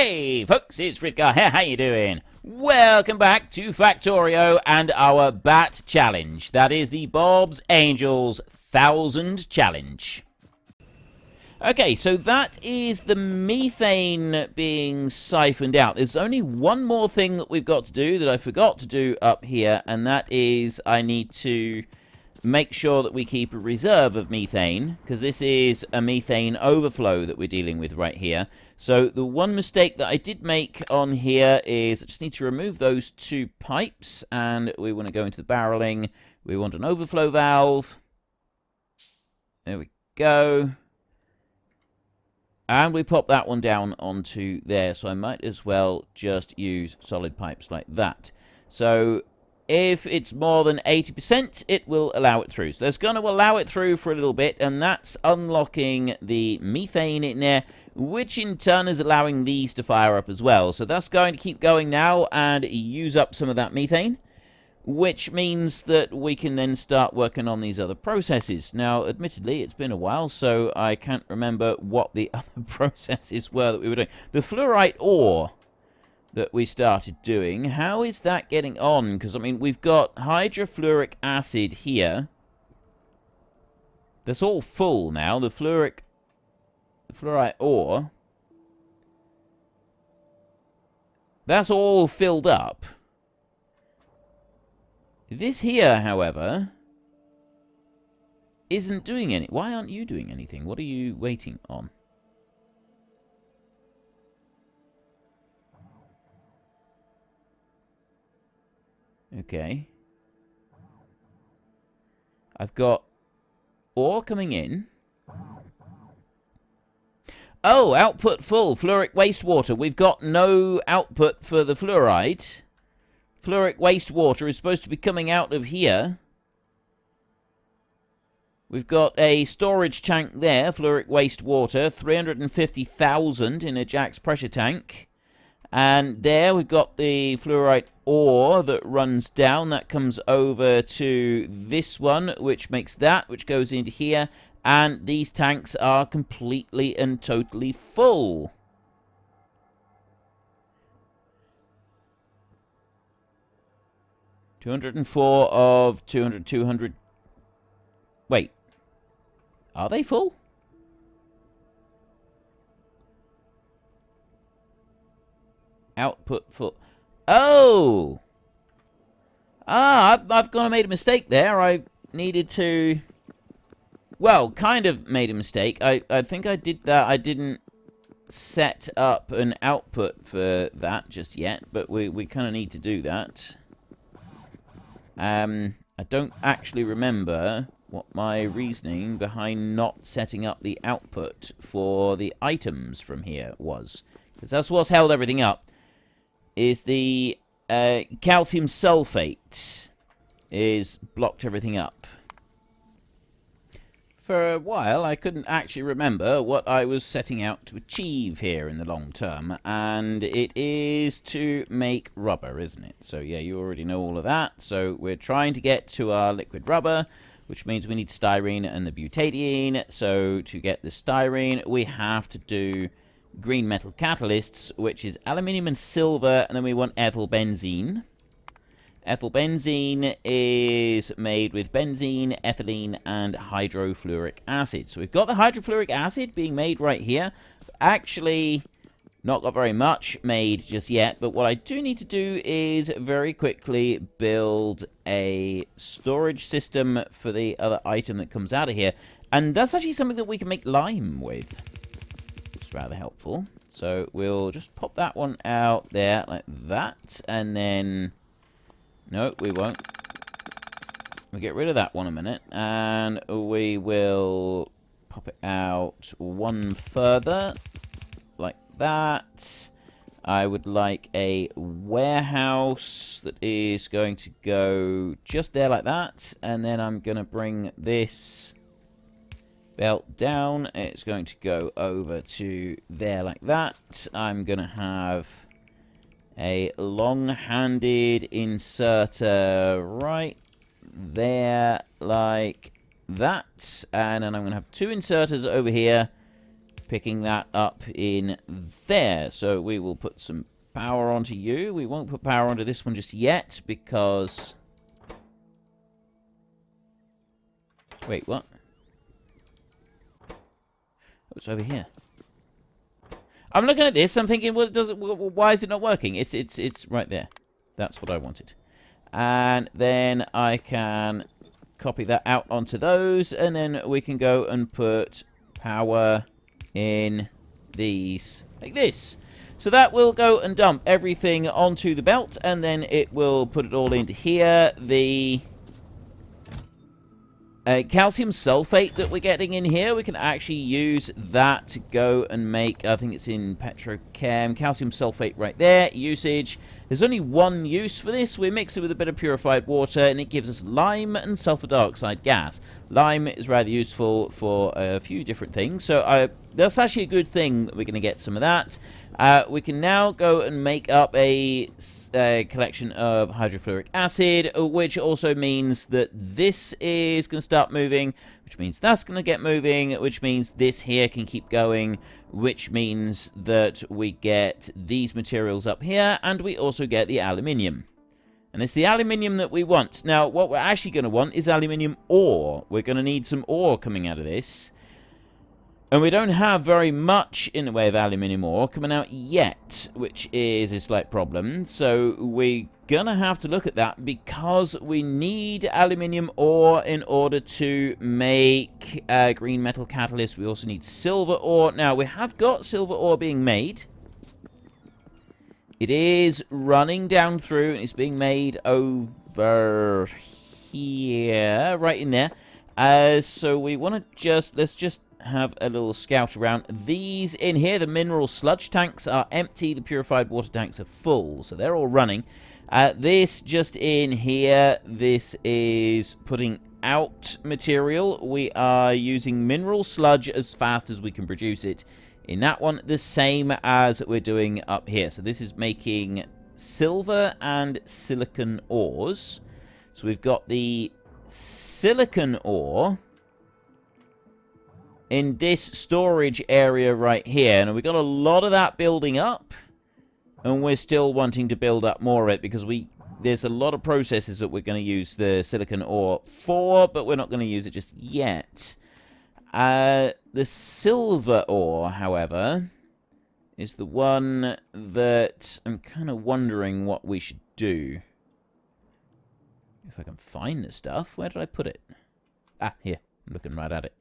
Hey folks, it's Frithgar here, how you doing? Welcome back to Factorio and our Bat Challenge. That is the Bob's Angels 1000 Challenge. Okay, so that is the methane being siphoned out. There's only one more thing that we've got to do that I forgot to do up here, and that is I need to make sure that we keep a reserve of methane, because this is a methane overflow that we're dealing with right here. So the one mistake that I did make on here is I just need to remove those two pipes, and we want to go into the barreling. We want an overflow valve. There we go. And we pop that one down onto there, so I might as well just use solid pipes like that. So if it's more than 80%, it will allow it through. So it's going to allow it through for a little bit, and that's unlocking the methane in there, which in turn is allowing these to fire up as well. So that's going to keep going now and use up some of that methane, which means that we can then start working on these other processes. Now, admittedly, it's been a while, so I can't remember what the other processes were that we were doing. The fluorite ore that we started doing, how is that getting on? Because, I mean, we've got hydrofluoric acid here. That's all full now. The fluorite ore, that's all filled up. This here, however, isn't doing any. Why aren't you doing anything? What are you waiting on? Okay. I've got ore coming in. Oh, output full. Fluoric wastewater. We've got no output for the fluoride. Fluoric wastewater is supposed to be coming out of here. We've got a storage tank there, fluoric wastewater, 350,000 in a Jack's pressure tank. And there we've got the fluorite ore that runs down. That comes over to this one, which makes that, which goes into here. And these tanks are completely and totally full. $204 of 200. Wait. Are they full? Output full. Oh! I've gone and made a mistake there. I needed to... Well, kind of made a mistake. I think I did that. I didn't set up an output for that just yet, but we kind of need to do that. I don't actually remember what my reasoning behind not setting up the output for the items from here was. Because that's what's held everything up, is the calcium sulfate is blocked everything up. For a while, I couldn't actually remember what I was setting out to achieve here in the long term, and it is to make rubber, isn't it? So yeah, you already know all of that. So we're trying to get to our liquid rubber, which means we need styrene and the butadiene. So to get the styrene, we have to do green metal catalysts, which is aluminium and silver, and then we want ethyl benzene. Ethyl benzene is made with benzene, ethylene, and hydrofluoric acid. So we've got the hydrofluoric acid being made right here. Actually, not got very much made just yet, but what I do need to do is very quickly build a storage system for the other item that comes out of here. And that's actually something that we can make lime with. It's rather helpful. So we'll just pop that one out there like that, and then... No, we won't. We'll get rid of that one a minute, and we will pop it out one further, like that. I would like a warehouse that is going to go just there like that, and then I'm going to bring this belt down. It's going to go over to there like that. I'm going to have a long-handed inserter right there like that. And then I'm going to have two inserters over here picking that up in there. So we will put some power onto you. We won't put power onto this one just yet because... Wait, what? Oh, it's over here. I'm looking at this. I'm thinking, well, why is it not working? It's right there. That's what I wanted. And then I can copy that out onto those, and then we can go and put power in these like this. So that will go and dump everything onto the belt, and then it will put it all into here. The calcium sulfate that we're getting in here, we can actually use that to go and make, I think it's in petrochem, calcium sulfate right there, usage. There's only one use for this. We mix it with a bit of purified water, and it gives us lime and sulfur dioxide gas. Lime is rather useful for a few different things, so that's actually a good thing that we're going to get some of that. We can now go and make up a collection of hydrofluoric acid, which also means that this is going to start moving, which means that's going to get moving, which means this here can keep going, which means that we get these materials up here, and we also get the aluminium. And it's the aluminium that we want. Now, what we're actually going to want is aluminium ore. We're going to need some ore coming out of this. And we don't have very much in the way of aluminium ore coming out yet, which is a slight problem. So we're gonna have to look at that because we need aluminium ore in order to make green metal catalyst. We also need silver ore. Now, we have got silver ore being made. It is running down through, and it's being made over here, right in there. So we want to let's just have a little scout around. These in here, the mineral sludge tanks are empty. The purified water tanks are full, so they're all running. This just in here, this is putting out material. We are using mineral sludge as fast as we can produce it. In that one, the same as we're doing up here. So this is making silver and silicon ores. So we've got the silicon ore in this storage area right here. And we've got a lot of that building up. And we're still wanting to build up more of it because there's a lot of processes that we're going to use the silicon ore for, but we're not going to use it just yet. The silver ore, however, is the one that I'm kind of wondering what we should do. If I can find the stuff. Where did I put it? Ah, here. I'm looking right at it.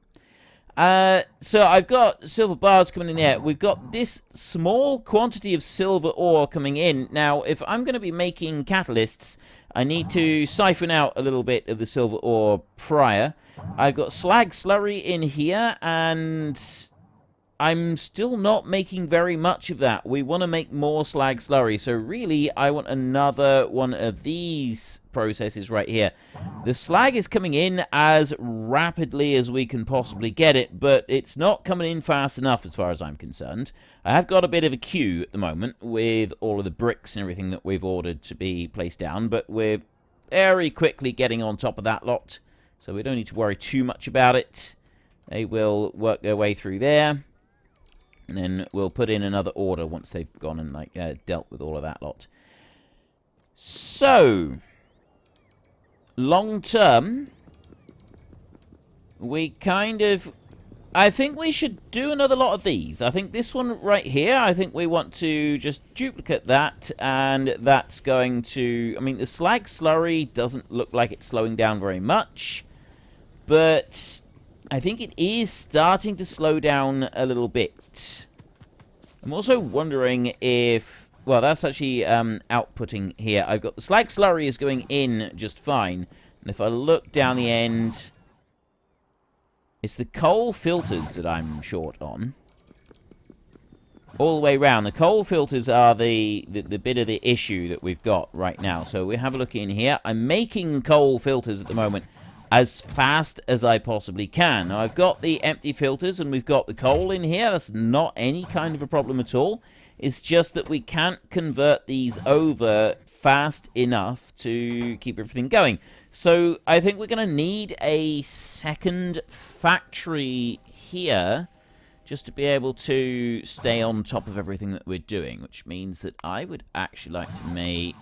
So I've got silver bars coming in here. We've got this small quantity of silver ore coming in. Now, if I'm going to be making catalysts, I need to siphon out a little bit of the silver ore prior. I've got slag slurry in here, and I'm still not making very much of that. We want to make more slag slurry, so really I want another one of these processes right here. The slag is coming in as rapidly as we can possibly get it, but it's not coming in fast enough as far as I'm concerned. I have got a bit of a queue at the moment with all of the bricks and everything that we've ordered to be placed down, but we're very quickly getting on top of that lot, so we don't need to worry too much about it. They will work their way through there. And then we'll put in another order once they've gone and dealt with all of that lot. So, long term, we kind of... I think we should do another lot of these. I think this one right here, I think we want to just duplicate that. And that's going to... I mean, the slag slurry doesn't look like it's slowing down very much. But I think it is starting to slow down a little bit. I'm also wondering if... Well, that's actually outputting here. I've got the slag slurry is going in just fine. And if I look down the end... It's the coal filters that I'm short on. All the way around. The coal filters are the bit of the issue that we've got right now. So we have a look in here. I'm making coal filters at the moment as fast as I possibly can. Now, I've got the empty filters and we've got the coal in here. That's not any kind of a problem at all. It's just that we can't convert these over fast enough to keep everything going. So I think we're going to need a second factory here just to be able to stay on top of everything that we're doing, which means that I would actually like to make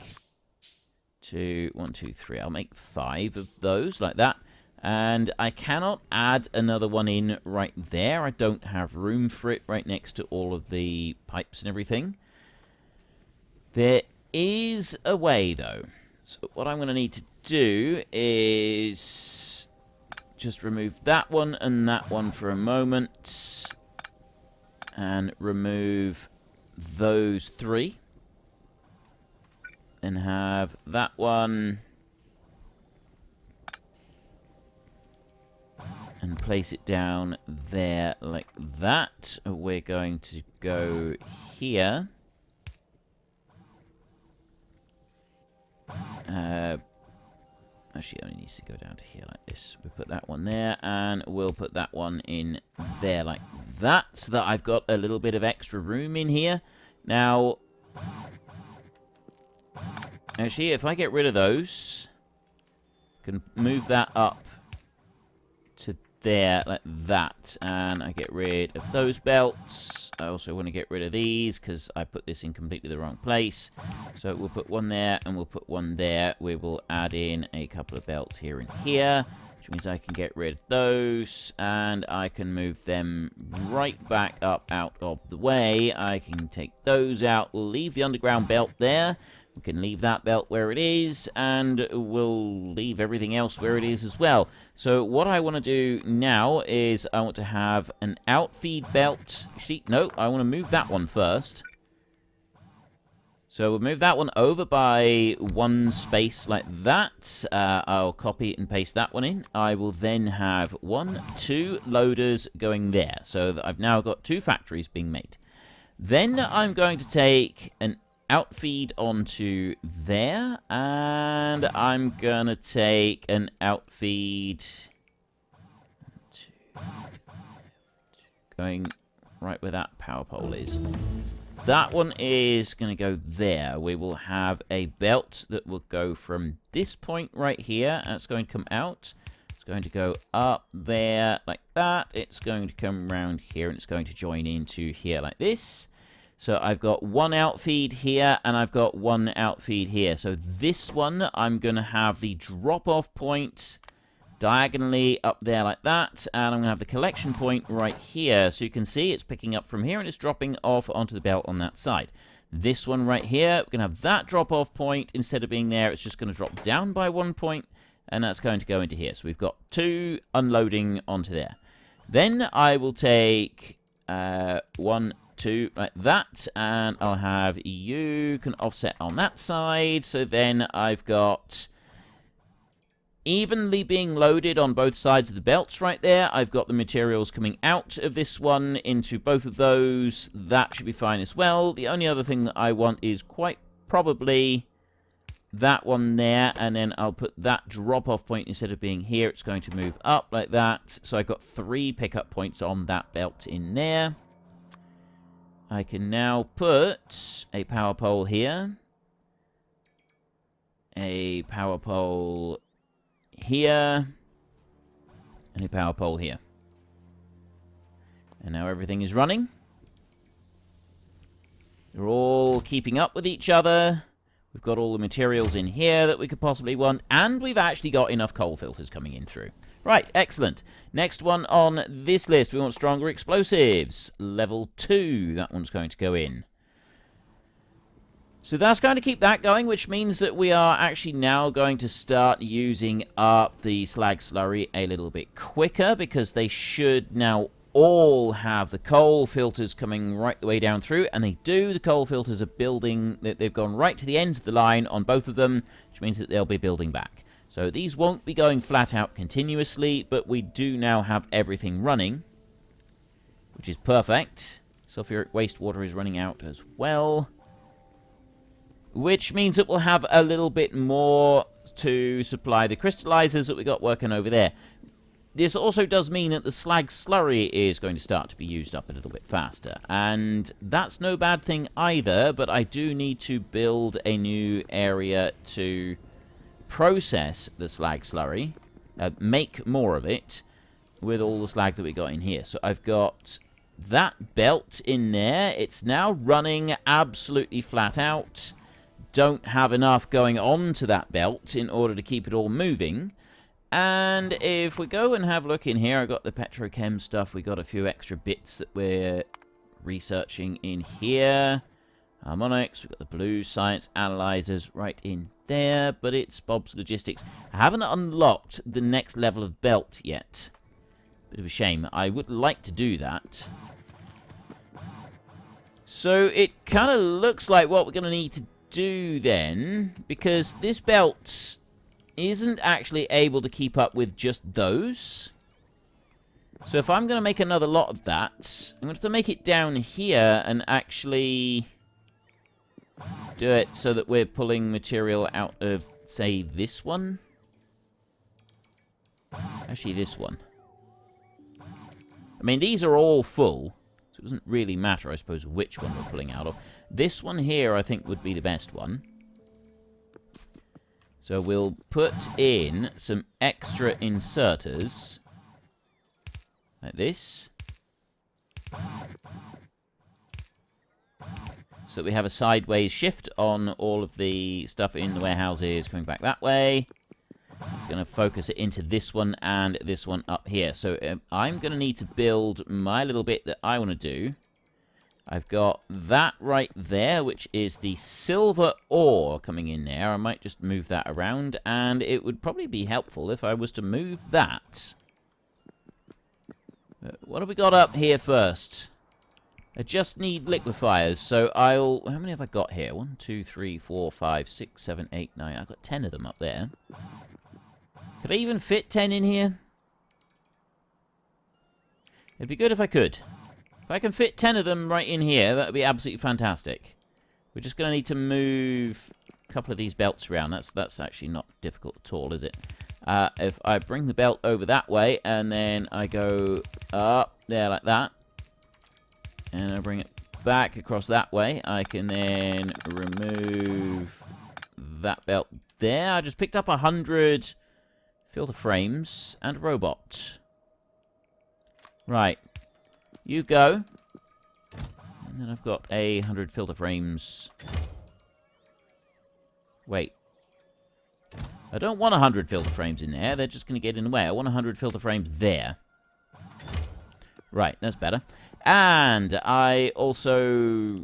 1, 2, 3. I'll make 5 of those like that. And I cannot add another one in right there. I don't have room for it right next to all of the pipes and everything. There is a way, though. So what I'm going to need to do is just remove that one and that one for a moment. And remove those 3. And have that one. And place it down there like that. We're going to go here. Actually, it only needs to go down to here like this. We'll put that one there, and we'll put that one in there like that, so that I've got a little bit of extra room in here. Now, actually, if I get rid of those, I can move that up to there like that, and I get rid of those belts. I also want to get rid of these because I put this in completely the wrong place. So we'll put one there and we'll put one there. We will add in a couple of belts here and here, which means I can get rid of those, and I can move them right back up out of the way. I can take those out, leave the underground belt there. We can leave that belt where it is, and we'll leave everything else where it is as well. So what I want to do now is I want to have an outfeed belt. Actually, no, I want to move that one first. So we'll move that one over by 1 space like that. I'll copy and paste that one in. I will then have 1, 2 loaders going there. So that I've now got 2 factories being made. Then I'm going to take an outfeed onto there, and I'm gonna take an outfeed going right where that power pole is. That one is gonna go there. We will have a belt that will go from this point right here, and it's going to come out. It's going to go up there like that. It's going to come around here, and it's going to join into here like this. So I've got 1 outfeed here, and I've got 1 outfeed here. So this one, I'm going to have the drop-off point diagonally up there like that, and I'm going to have the collection point right here. So you can see it's picking up from here, and it's dropping off onto the belt on that side. This one right here, we're going to have that drop-off point. Instead of being there, it's just going to drop down by 1 point, and that's going to go into here. So we've got 2 unloading onto there. Then I will take 1, 2 like that, and I'll have you can offset on that side. So then I've got evenly being loaded on both sides of the belts right there. I've got the materials coming out of this one into both of those. That should be fine as well. The only other thing that I want is quite probably that one there, and then I'll put that drop-off point. Instead of being here, it's going to move up like that. So I've got 3 pickup points on that belt in there. I can now put a power pole here, a power pole here, and a power pole here. And now everything is running. They're all keeping up with each other. We've got all the materials in here that we could possibly want, and we've actually got enough coal filters coming in through. Right, excellent. Next one on this list, we want stronger explosives. Level 2, that one's going to go in. So that's going to keep that going, which means that we are actually now going to start using up the Slag Slurry a little bit quicker, because they should now all have the coal filters coming right the way down through, and they do. The coal filters are building, they've gone right to the end of the line on both of them, which means that they'll be building back. So these won't be going flat out continuously, but we do now have everything running, which is perfect. Sulfuric wastewater is running out as well, which means that we'll have a little bit more to supply the crystallizers that we got working over there. This also does mean that the Slag Slurry is going to start to be used up a little bit faster, and that's no bad thing either, but I do need to build a new area to process the Slag Slurry, make more of it with all the slag that we got in here. So I've got that belt in there. It's now running absolutely flat out. Don't have enough going on to that belt in order to keep it all moving. And if we go and have a look in here, I got the petrochem stuff. We got a few extra bits that we're researching in here. Harmonics, we've got the blue science analyzers right in there, but it's Bob's Logistics. I haven't unlocked the next level of belt yet. Bit of a shame. I would like to do that. So it kind of looks like what we're going to need to do then, because this belt isn't actually able to keep up with just those. So if I'm going to make another lot of that, I'm going to have to make it down here and actually do it so that we're pulling material out of, say, this one. Actually, this one. I mean, these are all full, so it doesn't really matter, I suppose, which one we're pulling out of. This one here, I think, would be the best one. So we'll put in some extra inserters, like this. So we have a sideways shift on all of the stuff in the warehouses coming back that way. It's going to focus it into this one and this one up here. So I'm going to need to build my little bit that I want to do. I've got that right there, which is the silver ore coming in there. I might just move that around, and it would probably be helpful if I was to move that. What have we got up here first? I just need liquefiers, so I'll... How many have I got here? 1, 2, 3, 4, 5, 6, 7, 8, 9. I've got 10 of them up there. Could I even fit 10 in here? It'd be good if I could. If I can fit 10 of them right in here, that would be absolutely fantastic. We're just going to need to move a couple of these belts around. That's actually not difficult at all, is it? If I bring the belt over that way, and then I go up there like that, and I bring it back across that way, I can then remove that belt there. I just picked up 100 filter frames and a robot. Right. You go. And then I've got 100 filter frames. Wait. I don't want 100 filter frames in there. They're just going to get in the way. I want 100 filter frames there. Right, that's better. And I also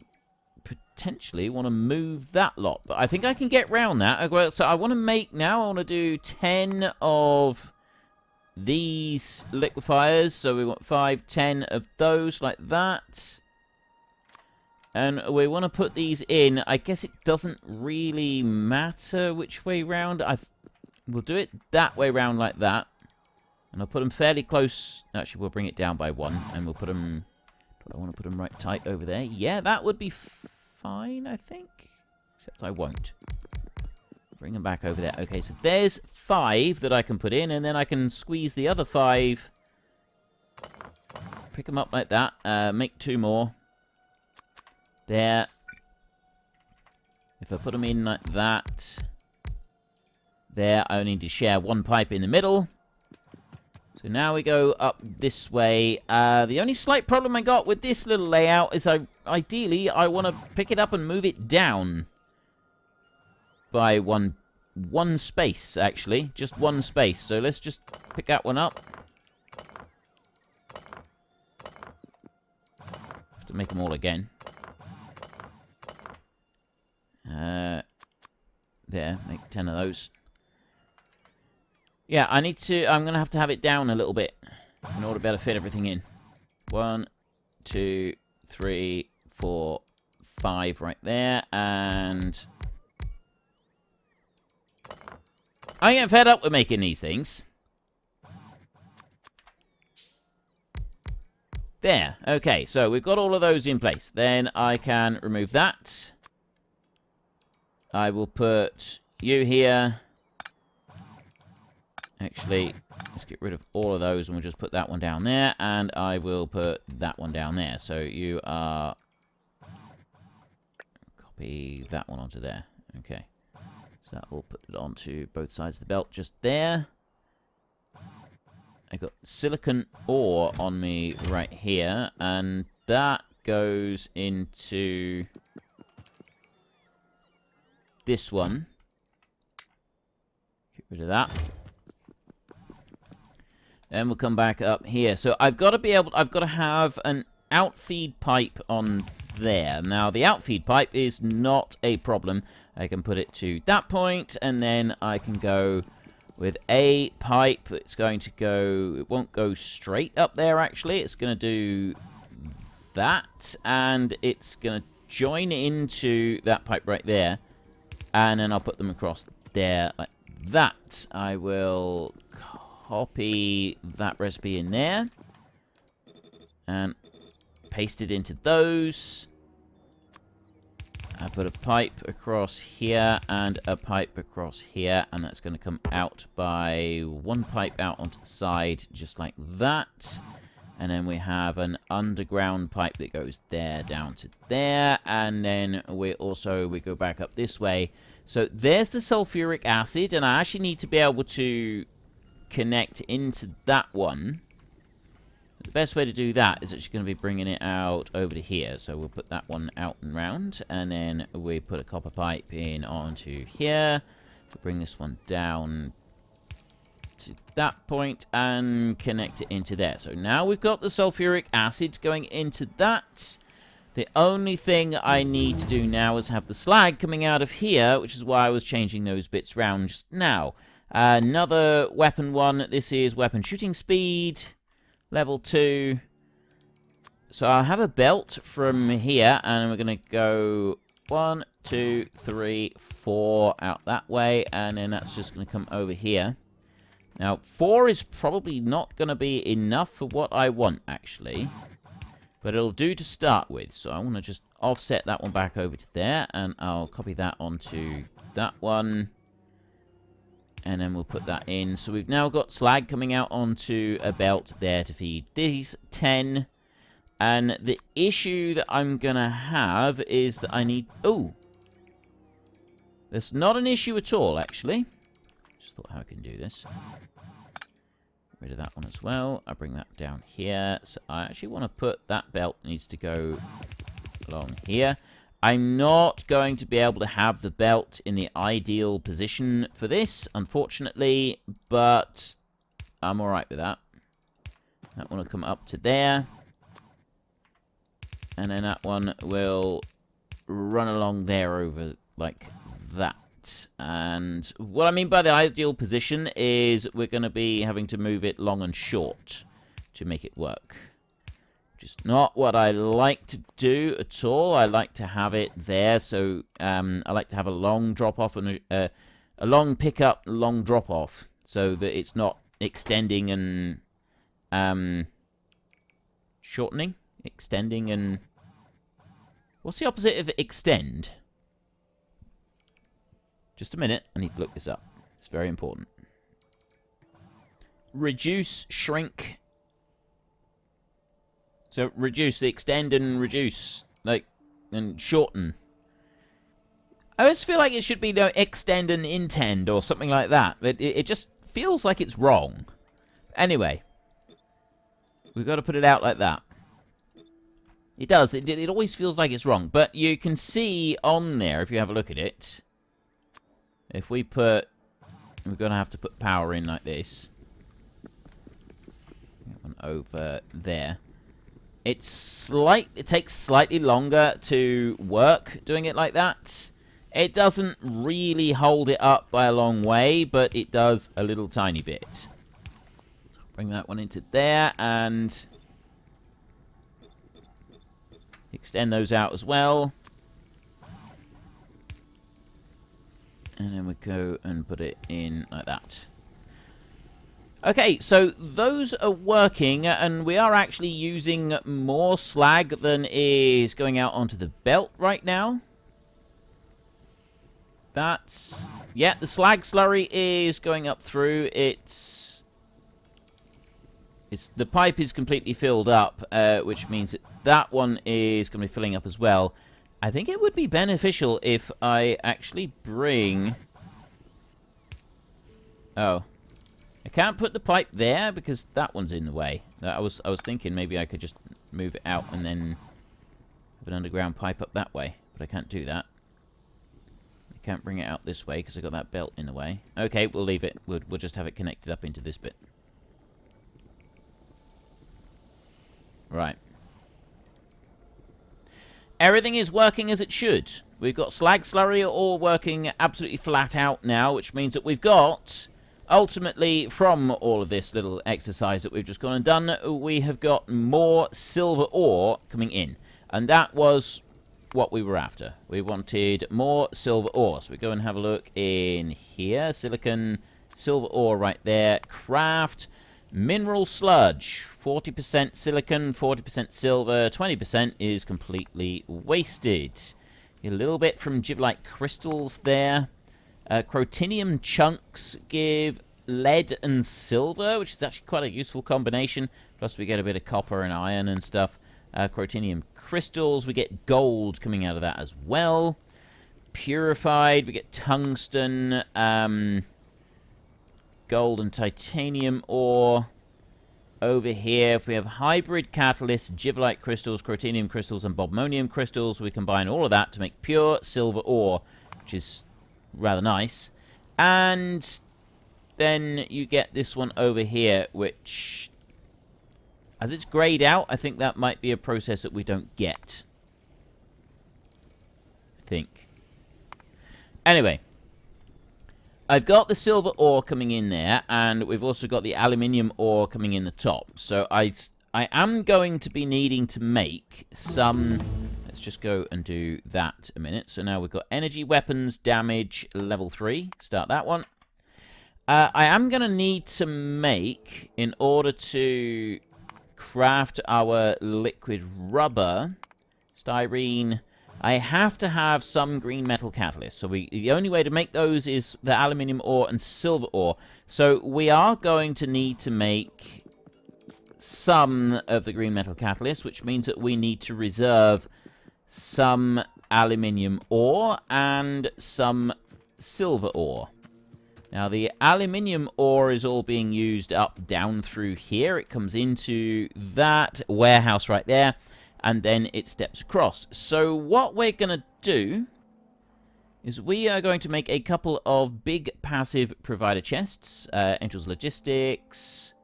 potentially want to move that lot. But I think I can get round that. So I want to make now, I want to do 10 of these liquefiers. So we want 5, 10 of those like that. And we want to put these in. I guess it doesn't really matter which way round. We'll do it that way round like that. And I'll put them fairly close. Actually, we'll bring it down by 1. And we'll put them... I want to put them right tight over there. Yeah, that would be fine, I think. Except I won't. Bring them back over there. Okay, so there's 5 that I can put in. And then I can squeeze the other 5. Pick them up like that. Make 2 more. There. If I put them in like that. There, I only need to share 1 pipe in the middle. So now we go up this way. The only slight problem I got with this little layout is ideally I want to pick it up and move it down by one space, actually. Just 1 space. So let's just pick that one up. Have to make them all again. There, make 10 of those. Yeah, I'm going to have it down a little bit in order to better fit everything in. 1, 2, 3, 4, 5 right there, and... I'm getting fed up with making these things. There, okay, so we've got all of those in place. Then I can remove that. I will put you here. Actually, let's get rid of all of those and we'll just put that one down there. And I will put that one down there. So you are... Copy that one onto there. Okay. So that will put it onto both sides of the belt just there. I got silicon ore on me right here, and that goes into this one. Get rid of that. Then we'll come back up here. So I've got to have an outfeed pipe on there. Now, the outfeed pipe is not a problem. I can put it to that point, and then I can go with a pipe. It's going to go... It won't go straight up there, actually. It's going to do that, and it's going to join into that pipe right there. And then I'll put them across there like that. I will copy that recipe in there. And paste it into those. I put a pipe across here and a pipe across here, and that's going to come out by one pipe out onto the side, just like that. And then we have an underground pipe that goes there down to there, and then we go back up this way. So there's the sulfuric acid, and I actually need to be able to connect into that one. The best way to do that is actually going to be bringing it out over to here. So we'll put that one out and round, and then we put a copper pipe in onto here. We'll bring this one down to that point and connect it into there. So now we've got the sulfuric acid going into that. The only thing I need to do now is have the slag coming out of here, which is why I was changing those bits round just now. Another weapon one. This is weapon shooting speed. Level 2. So I'll have a belt from here, and we're going to go 1, 2, 3, 4 out that way, and then that's just going to come over here. Now, 4 is probably not going to be enough for what I want, actually. But it'll do to start with. So I want to just offset that one back over to there, and I'll copy that onto that one. And then we'll put that in. So we've now got slag coming out onto a belt there to feed these 10. And the issue that I'm going to have is that I need... Oh! That's not an issue at all, actually. Just thought how I can do this. Get rid of that one as well. I'll bring that down here. So I actually want to put that belt needs to go along here. I'm not going to be able to have the belt in the ideal position for this, unfortunately, but I'm alright with that. That one will come up to there. And then that one will run along there over like that. And what I mean by the ideal position is we're going to be having to move it long and short to make it work. Just not what I like to do at all. I like to have it there, so I like to have a long drop-off and a long pick-up, long drop-off, so that it's not extending and shortening? Extending and... What's the opposite of extend? Just a minute, I need to look this up. It's very important. Reduce, shrink... So reduce, the extend and reduce, like, and shorten. I always feel like it should be, extend and intend or something like that. But it just feels like it's wrong. Anyway, we've got to put it out like that. It does. It always feels like it's wrong. But you can see on there, if you have a look at it, if we put... We're going to have to put power in like this. That one over there. It takes slightly longer to work doing it like that. It doesn't really hold it up by a long way, but it does a little tiny bit. Bring that one into there and extend those out as well. And then we go and put it in like that. Okay, so those are working, and we are actually using more slag than is going out onto the belt right now. That's... Yeah, the slag slurry is going up through. The pipe is completely filled up, which means that one is going to be filling up as well. I think it would be beneficial if I actually bring... Oh... I can't put the pipe there because that one's in the way. I was thinking maybe I could just move it out and then have an underground pipe up that way, but I can't do that. I can't bring it out this way because I got that belt in the way. Okay, we'll leave it. We'll just have it connected up into this bit. Right. Everything is working as it should. We've got Slag Slurry all working absolutely flat out now, which means that we've got, ultimately, from all of this little exercise that we've just gone and done, we have got more silver ore coming in. And that was what we were after. We wanted more silver ore. So we go and have a look in here. Silicon, silver ore right there. Craft. Mineral sludge, 40% silicon, 40% silver, 20% is completely wasted. A little bit from Givlite crystals there. Crotinium chunks give lead and silver, which is actually quite a useful combination. Plus we get a bit of copper and iron and stuff. Crotinium crystals, we get gold coming out of that as well. Purified, we get tungsten, gold and titanium ore. Over here, if we have hybrid catalysts, Givlite crystals, crotinium crystals, and bobmonium crystals, we combine all of that to make pure silver ore, which is rather nice. And then you get this one over here, which, as it's grayed out, I think that might be a process that we don't get. I think. Anyway. I've got the silver ore coming in there, and we've also got the aluminium ore coming in the top. So I am going to be needing to make some... Let's just go and do that a minute. So now we've got energy weapons damage level 3. Start that one. I am going to need to make, in order to craft our liquid rubber, styrene... I have to have some green metal catalyst. So the only way to make those is the aluminium ore and silver ore. So we are going to need to make some of the green metal catalyst, which means that we need to reserve some aluminium ore and some silver ore. Now the aluminium ore is all being used up down through here. It comes into that warehouse right there. And then it steps across. So what we're going to do is we are going to make a couple of big passive provider chests. Angel's Logistics.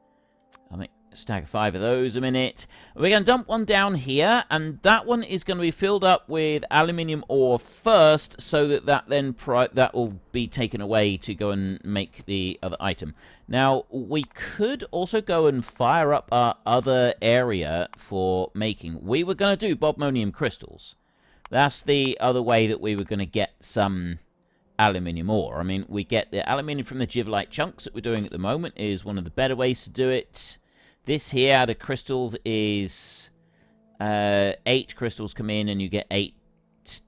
I'll make a stack of 5 of those a minute. We're going to dump one down here, and that one is going to be filled up with aluminium ore first, so that then that will be taken away to go and make the other item. Now, we could also go and fire up our other area for making. We were going to do bobmonium crystals. That's the other way that we were going to get some aluminium ore. I mean, we get the aluminium from the Givlite chunks that we're doing at the moment is one of the better ways to do it. This here, the crystals is 8 crystals come in and you get 8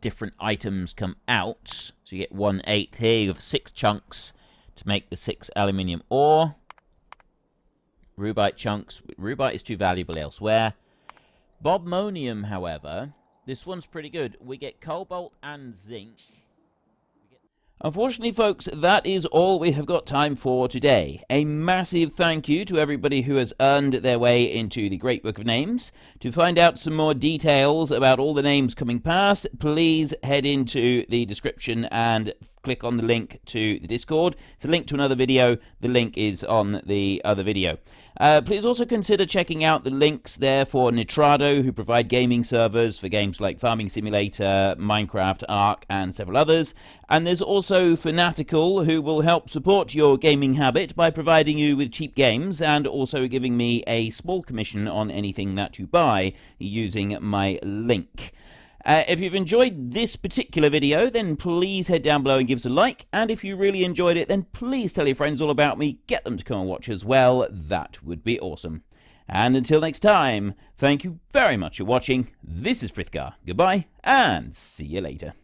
different items come out. So you get 1/8 here. You have 6 chunks to make the 6 aluminium ore. Rubite chunks. Rubite is too valuable elsewhere. Bobmonium, however, this one's pretty good. We get cobalt and zinc. Unfortunately, folks, that is all we have got time for today. A massive thank you to everybody who has earned their way into the Great Book of Names. To find out some more details about all the names coming past, please head into the description and click on the link to the Discord. It's a link to another video. The link is on the other video. Please also consider checking out the links there for Nitrado, who provide gaming servers for games like Farming Simulator, Minecraft, Ark, and several others. And there's also Fanatical, who will help support your gaming habit by providing you with cheap games and also giving me a small commission on anything that you buy using my link. If you've enjoyed this particular video, then please head down below and give us a like. And if you really enjoyed it, then please tell your friends all about me. Get them to come and watch as well. That would be awesome. And until next time, thank you very much for watching. This is Frithgar. Goodbye, and see you later.